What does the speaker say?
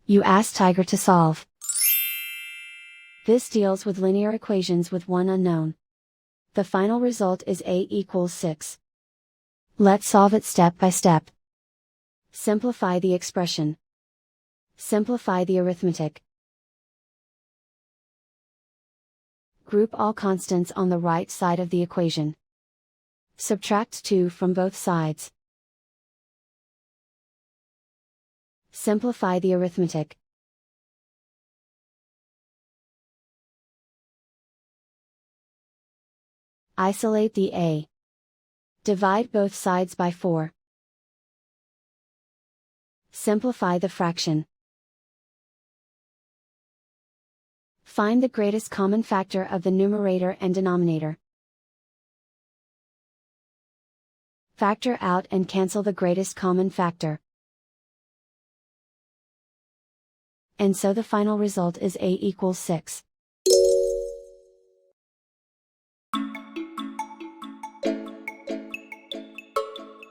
You ask Tiger to solve. This deals with linear equations with one unknown. The final result is a equals 6. Let's solve it step by step. Simplify the expression. Simplify the arithmetic. Group all constants on the right side of the equation. Subtract 2 from both sides. Simplify the arithmetic. Isolate the a. Divide both sides by 4. Simplify the fraction. Find the greatest common factor of the numerator and denominator. Factor out and cancel the greatest common factor. And so the final result is a equals 6.